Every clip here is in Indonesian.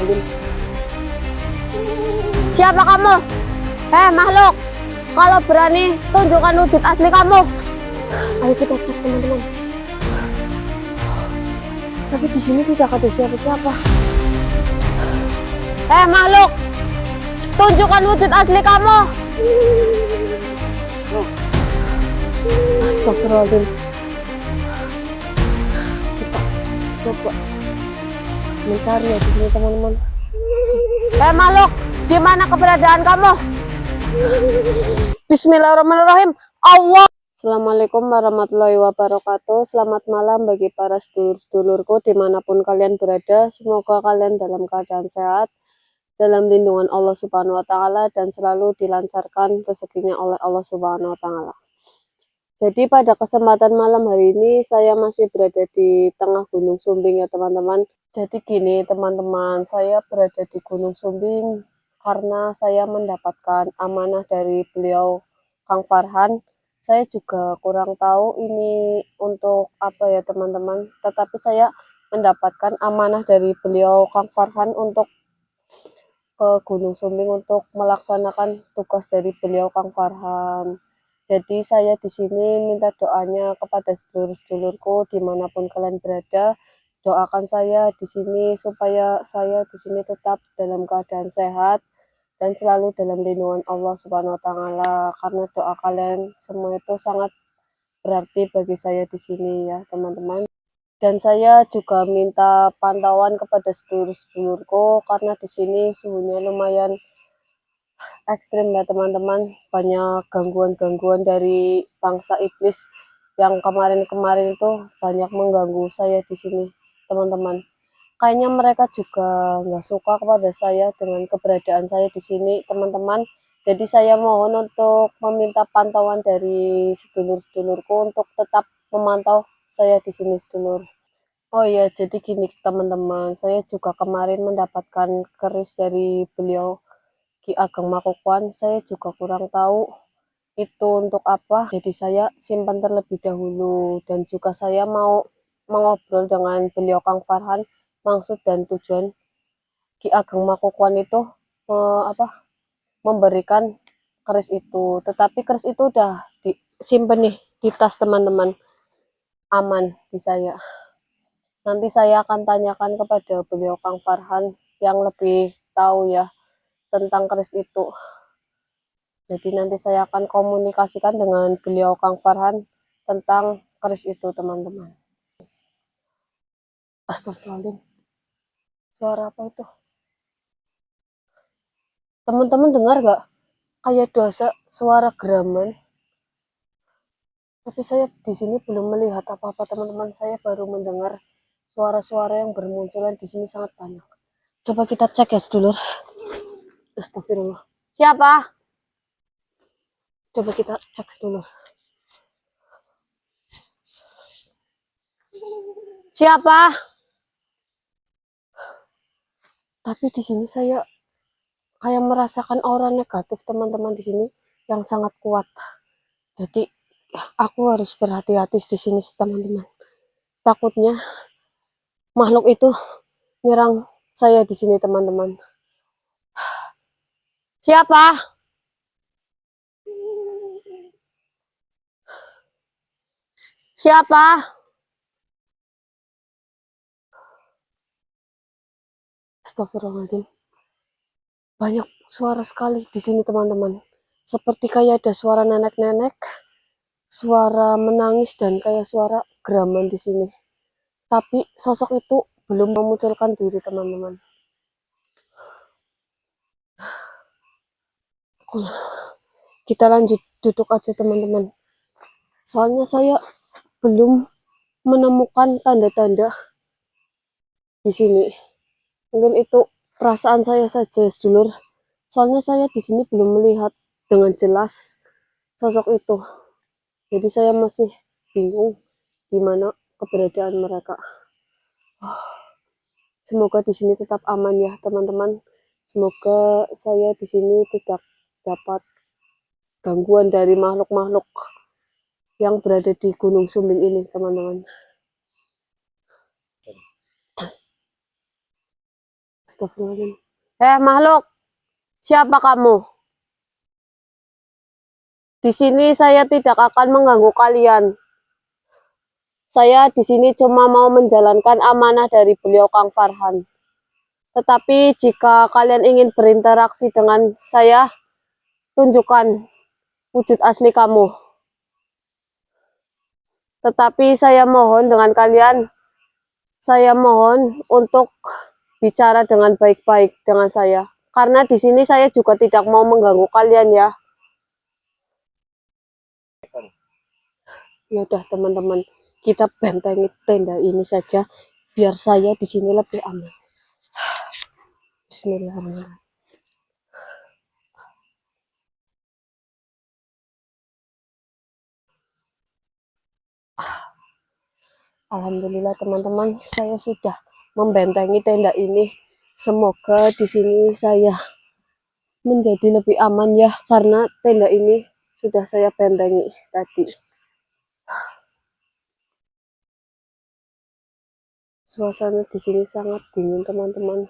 Astagfirullahaladzim. Siapa kamu? Makhluk, kalau berani tunjukkan wujud asli kamu. Ayo kita cek teman-teman. Tapi di sini tidak ada siapa-siapa. Makhluk, tunjukkan wujud asli kamu. Astagfirullahaladzim. Kita coba mencari ya di sini teman-teman. Makhluk, di mana keberadaan kamu? Bismillahirrahmanirrahim. Allah. Assalamualaikum warahmatullahi wabarakatuh. Selamat malam bagi para sedulur-sedulurku dimanapun kalian berada. Semoga kalian dalam keadaan sehat, dalam lindungan Allah Subhanahu wa Ta'ala, dan selalu dilancarkan rezekinya oleh Allah Subhanahu wa Ta'ala. Jadi pada kesempatan malam hari ini saya masih berada di tengah Gunung Sumbing ya teman-teman. Jadi gini teman-teman, saya berada di Gunung Sumbing karena saya mendapatkan amanah dari beliau Kang Farhan. Saya juga kurang tahu ini untuk apa ya teman-teman, tetapi saya mendapatkan amanah dari beliau Kang Farhan untuk ke Gunung Sumbing untuk melaksanakan tugas dari beliau Kang Farhan. Jadi saya di sini minta doanya kepada sedulur-sedulurku dimanapun kalian berada. Doakan saya di sini supaya saya di sini tetap dalam keadaan sehat dan selalu dalam lindungan Allah Subhanahu wa Ta'ala, karena doa kalian semua itu sangat berarti bagi saya di sini ya teman-teman. Dan saya juga minta pantauan kepada sedulur-sedulurku karena di sini suhunya lumayan ekstrim ya teman-teman. Banyak gangguan-gangguan dari bangsa iblis yang kemarin-kemarin itu banyak mengganggu saya di sini teman-teman. Kayaknya mereka juga nggak suka kepada saya dengan keberadaan saya di sini teman-teman. Jadi saya mohon untuk meminta pantauan dari sedulur-sedulurku untuk tetap memantau saya di sini sedulur. Oh iya, jadi gini teman-teman, saya juga kemarin mendapatkan keris dari beliau Ki Ageng Mangkokuan. Saya juga kurang tahu itu untuk apa, jadi saya simpan terlebih dahulu. Dan juga saya mau mengobrol dengan beliau Kang Farhan, maksud dan tujuan Ki Ageng Mangkokuan itu memberikan keris itu. Tetapi keris itu udah disimpan nih di tas teman-teman, aman di saya. Nanti saya akan tanyakan kepada beliau Kang Farhan yang lebih tahu ya tentang keris itu. Jadi nanti saya akan komunikasikan dengan beliau Kang Farhan tentang keris itu teman-teman. Astagfirullahaladzim. Suara apa itu? Teman-teman dengar gak? Kayak dosa suara geraman. Tapi saya di sini belum melihat apa-apa teman-teman. Saya baru mendengar suara-suara yang bermunculan di sini sangat banyak. Coba kita cek ya sedulur. Astagfirullah. Siapa? Coba kita cek sedulur. Siapa? Tapi di sini saya kayak merasakan aura negatif teman-teman di sini yang sangat kuat. Jadi aku harus berhati-hati di sini teman-teman. Takutnya makhluk itu nyerang saya di sini teman-teman. Siapa? Siapa? Astagfirullahaladzim. Banyak suara sekali di sini teman-teman. Seperti kayak ada suara nenek-nenek, suara menangis, dan kayak suara geraman di sini. Tapi sosok itu belum memunculkan diri teman-teman. Kita lanjut duduk aja teman-teman. Soalnya saya belum menemukan tanda-tanda di sini. Mungkin itu perasaan saya saja, sedulur. Soalnya saya di sini belum melihat dengan jelas sosok itu. Jadi saya masih bingung di mana keberadaan mereka. Semoga di sini tetap aman ya, teman-teman. Semoga saya di sini tidak dapat gangguan dari makhluk-makhluk yang berada di Gunung Sumbing ini, teman-teman. Astagfirullahaladzim. Makhluk, siapa kamu? Di sini saya tidak akan mengganggu kalian. Saya di sini cuma mau menjalankan amanah dari beliau Kang Farhan. Tetapi jika kalian ingin berinteraksi dengan saya, tunjukkan wujud asli kamu. Tetapi saya mohon dengan kalian, saya mohon untuk bicara dengan baik-baik dengan saya. Karena di sini saya juga tidak mau mengganggu kalian ya. Ya udah teman-teman, kita bentengi tenda ini saja biar saya di sini lebih aman. Bismillahirrahmanirrahim. Alhamdulillah teman-teman, saya sudah membentengi tenda ini. Semoga di sini saya menjadi lebih aman ya, karena tenda ini sudah saya bentengi tadi. Suasana di sini sangat dingin teman-teman.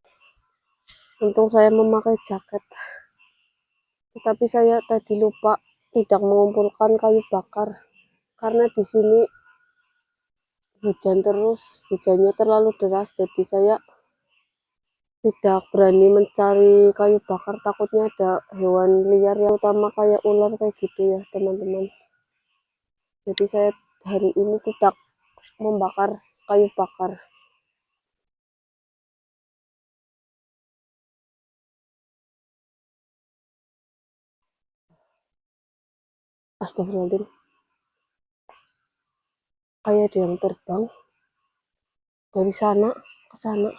Untung saya memakai jaket. Tetapi saya tadi lupa tidak mengumpulkan kayu bakar karena di sini hujan terus, hujannya terlalu deras, jadi saya tidak berani mencari kayu bakar, takutnya ada hewan liar yang utama kayak ular kayak gitu ya teman-teman. Jadi saya hari ini tidak membakar kayu bakar. Astagfirullahaladzim, kayak ada yang terbang dari sana ke sana,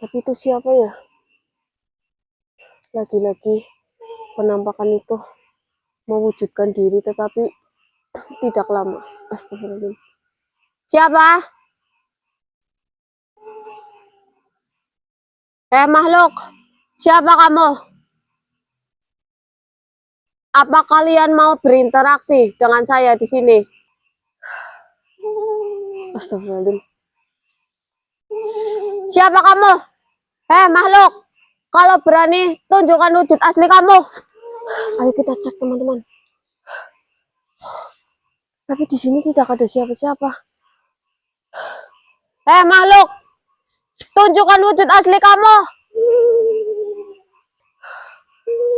tapi itu siapa ya? Lagi-lagi penampakan itu mewujudkan diri tetapi tidak lama. Astagfirullahaladzim. Siapa? Makhluk, siapa kamu? Apa kalian mau berinteraksi dengan saya di sini? Astagfirullahaladzim. Siapa kamu? Makhluk, kalau berani tunjukkan wujud asli kamu. Ayo kita cek teman-teman. Tapi di sini tidak ada siapa-siapa. Makhluk, tunjukkan wujud asli kamu.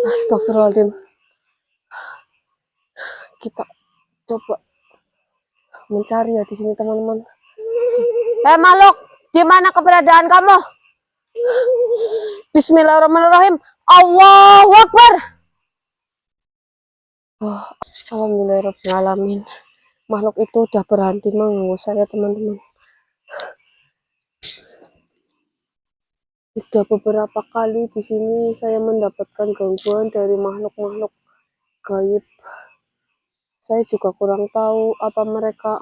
Astagfirullahaladzim. Kita coba mencari ya di sini teman-teman. Makhluk, di mana keberadaan kamu? Bismillahirrahmanirrahim. Allahu Akbar. Oh, alhamdulillahirrahmanirrahim. Makhluk itu udah berhenti mengganggu saya teman-teman. Sudah beberapa kali di sini saya mendapatkan gangguan dari makhluk-makhluk gaib. Saya juga kurang tahu apa mereka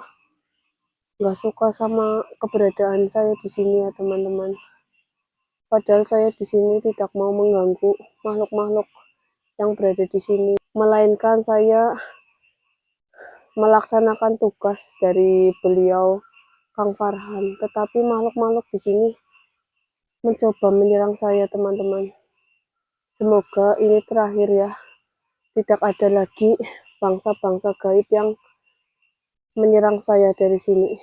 nggak suka sama keberadaan saya di sini ya teman-teman. Padahal saya di sini tidak mau mengganggu makhluk-makhluk yang berada di sini, melainkan saya melaksanakan tugas dari beliau Kang Farhan. Tetapi makhluk-makhluk di sini mencoba menyerang saya teman-teman. Semoga ini terakhir ya. Tidak ada lagi bangsa-bangsa gaib yang menyerang saya dari sini.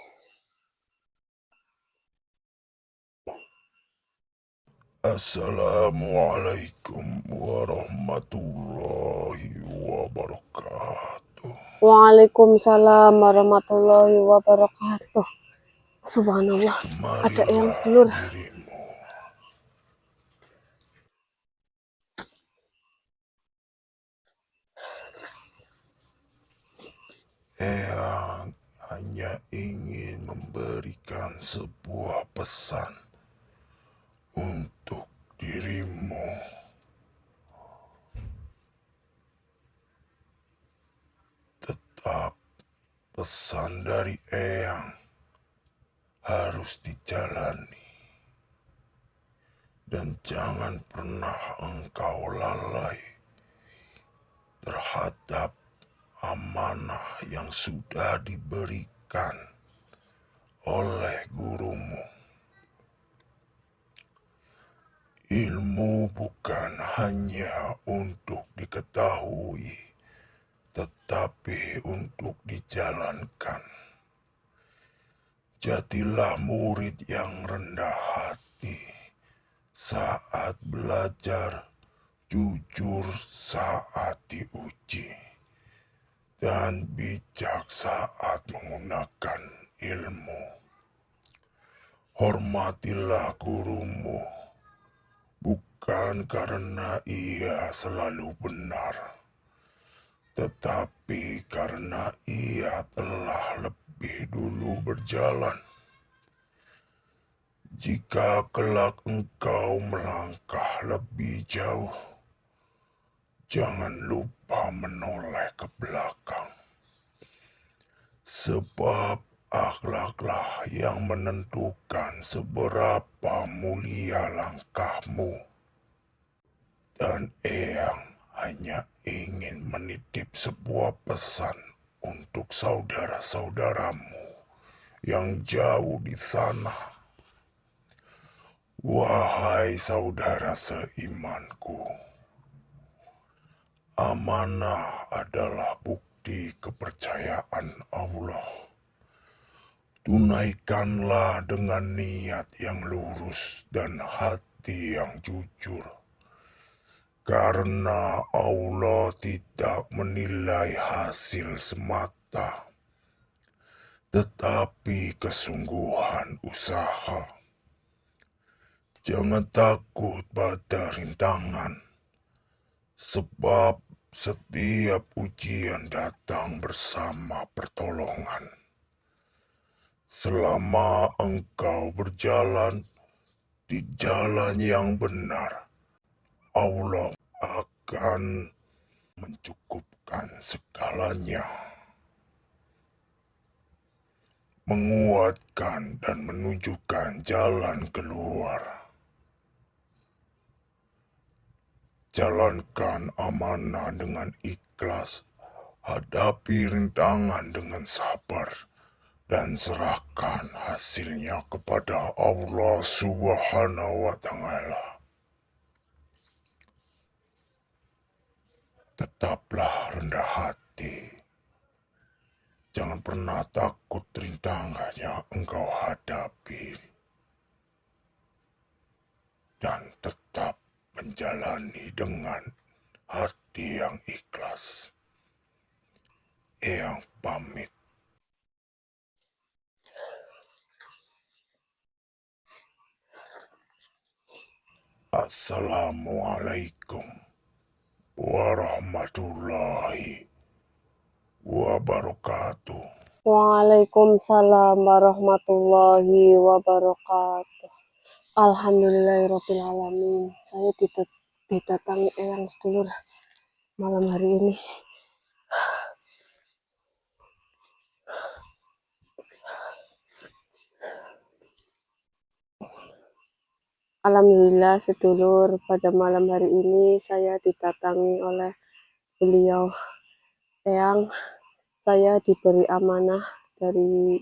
Assalamualaikum warahmatullahi wabarakatuh. Waalaikumsalam warahmatullahi wabarakatuh. Subhanallah, ada yang Kemarilah sedulur. dirimu. Eyang hanya ingin memberikan sebuah pesan untuk dirimu. Tetap pesan dari Eyang harus dijalani. Dan jangan pernah engkau lalai terhadap amanah yang sudah diberikan oleh gurumu. Ilmu bukan hanya untuk diketahui, tetapi untuk dijalankan. Jadilah murid yang rendah hati saat belajar, jujur saat diuji, dan bijak saat menggunakan ilmu. Hormatilah gurumu, bukan karena ia selalu benar, tetapi karena ia telah lebih dulu berjalan. Jika kelak engkau melangkah lebih jauh, jangan lupa menoleh ke belakang. Sebab akhlaklah yang menentukan seberapa mulia langkahmu. Dan Eyang hanya ingin menitip sebuah pesan untuk saudara-saudaramu yang jauh di sana. Wahai saudara seimanku, amanah adalah bukti kepercayaan Allah. Tunaikanlah dengan niat yang lurus dan hati yang jujur, karena Allah tidak menilai hasil semata, tetapi kesungguhan usaha. Jangan takut pada rintangan, sebab setiap ujian datang bersama pertolongan. Selama engkau berjalan di jalan yang benar, Allah akan mencukupkan segalanya, menguatkan dan menunjukkan jalan keluar. Jalankan amanah dengan ikhlas, hadapi rintangan dengan sabar, dan serahkan hasilnya kepada Allah Subhanahu wa Ta'ala. Tetaplah rendah hati. Jangan pernah takut rintangan yang engkau hadapi. Dan tetap menjalani dengan hati yang ikhlas. Eyang pamit. Assalamualaikum warahmatullahi wabarakatuh. Waalaikumsalam warahmatullahi wabarakatuh. Alhamdulillahirrabbilalamin. Saya didatangi Eyang sedulur malam hari ini. Alhamdulillah sedulur, pada malam hari ini saya didatangi oleh beliau. Eyang, saya diberi amanah dari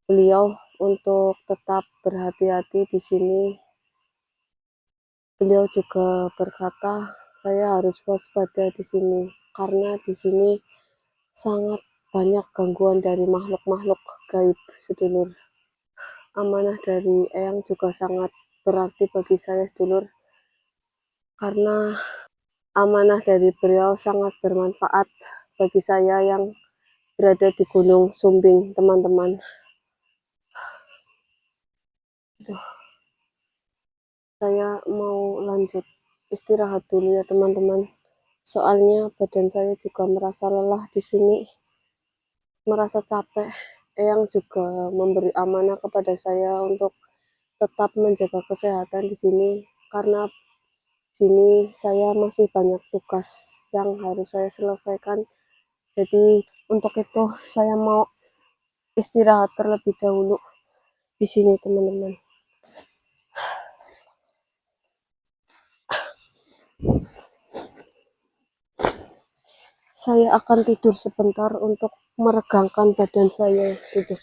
beliau untuk tetap berhati-hati di sini. Beliau juga berkata, saya harus waspada di sini karena di sini sangat banyak gangguan dari makhluk-makhluk gaib, sedulur. Amanah dari Eyang juga sangat berarti bagi saya, sedulur, karena amanah dari beliau sangat bermanfaat bagi saya yang berada di Gunung Sumbing, teman-teman. Saya mau lanjut istirahat dulu ya, teman-teman. Soalnya badan saya juga merasa lelah di sini, merasa capek. Eyang juga memberi amanah kepada saya untuk tetap menjaga kesehatan di sini karena sini saya masih banyak tugas yang harus saya selesaikan. Jadi untuk itu saya mau istirahat terlebih dahulu di sini, teman-teman. Saya akan tidur sebentar untuk meregangkan badan saya sedikit.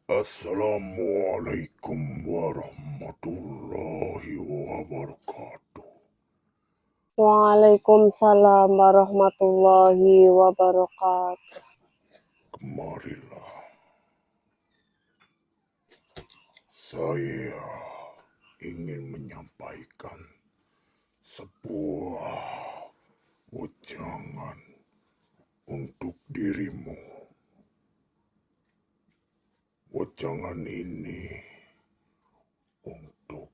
Assalamualaikum warahmatullahi wabarakatuh. Waalaikumsalam warahmatullahi wabarakatuh. Kemarilah, saya ingin menyampaikan sebuah wejangan untuk dirimu. Wejangan ini untuk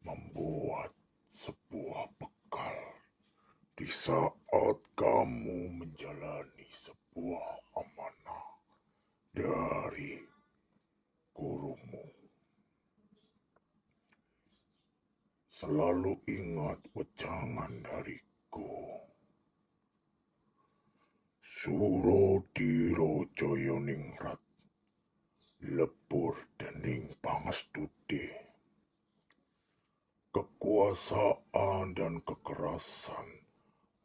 membuat sebuah bekal di saat kamu menjalani sebuah amanah dari gurumu. Selalu ingat wejangan dariku. Surodiro Joyoningrat, lebur dening pangestuti. Kekuasaan dan kekerasan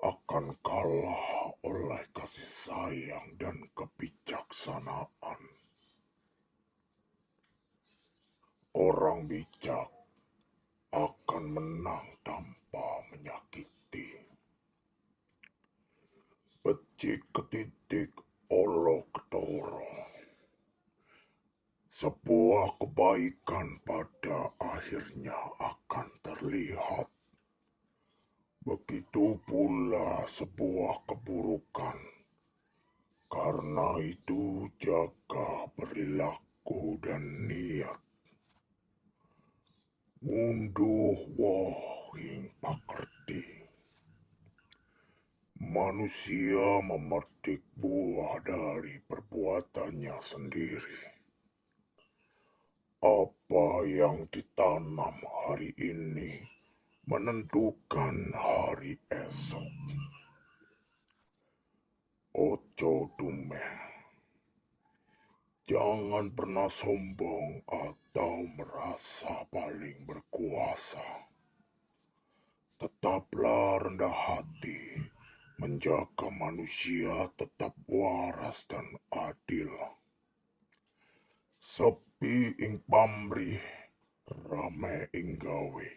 akan kalah oleh kasih sayang dan kebijaksanaan. Orang bijak akan menang tanpa menyakiti. Becik ketitik olo ketoro. Sebuah kebaikan pada akhirnya akan terlihat. Begitu pula sebuah keburukan. Karena itu jaga perilaku dan niat. Munduh wahing pakerti. Manusia memetik buah dari perbuatannya sendiri. Apa yang ditanam hari ini menentukan hari esok. Ojo dumeh. Jangan pernah sombong atau merasa paling berkuasa. Tetaplah rendah hati, menjaga manusia tetap waras dan adil. Sepi ing pamrih, rame ing gawe.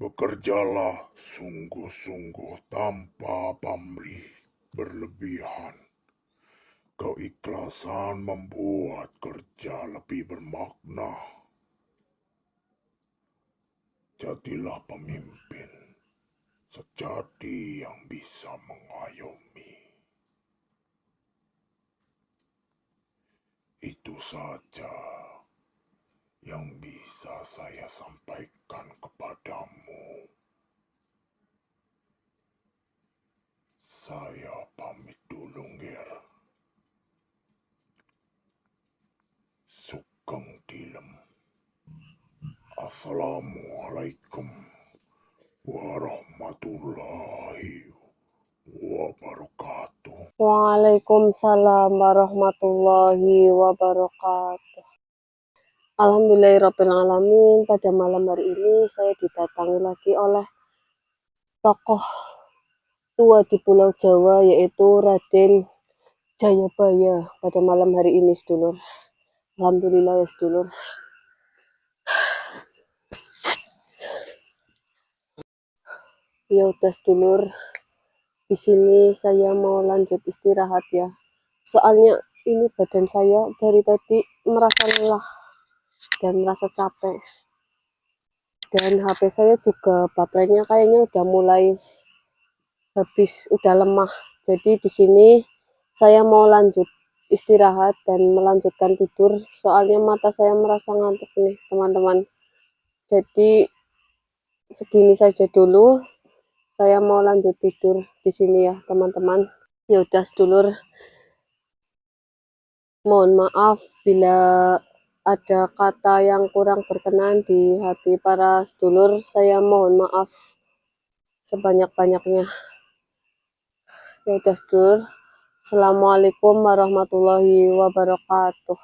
Bekerjalah sungguh-sungguh tanpa pamrih berlebihan. Keikhlasan membuat kerja lebih bermakna. Jadilah pemimpin sejati yang bisa mengayomi. Itu saja yang bisa saya sampaikan kepadamu. Saya pamit dulu, Ngir. Sugeng Dilem. Assalamualaikum warahmatullahi wabarakatuh. Waalaikumsalam warahmatullahi wabarakatuh. Alhamdulillahirrabbilalamin. Pada malam hari ini saya didatangi lagi oleh tokoh tua di Pulau Jawa, yaitu Raden Jayabaya pada malam hari ini, sedulur. Alhamdulillah ya, sedulur. Ya udah, sedulur. Di sini saya mau lanjut istirahat ya. Soalnya ini badan saya dari tadi merasa lelah dan merasa capek. Dan HP saya juga baterainya kayaknya udah mulai habis, udah lemah. Jadi di sini saya mau lanjut istirahat dan melanjutkan tidur. Soalnya mata saya merasa ngantuk nih, teman-teman. Jadi segini saja dulu. Saya mau lanjut tidur di sini ya, teman-teman. Ya udah, sedulur. Mohon maaf bila ada kata yang kurang berkenan di hati para sedulur. Saya mohon maaf sebanyak-banyaknya. Ya udah, sedulur. Assalamualaikum warahmatullahi wabarakatuh.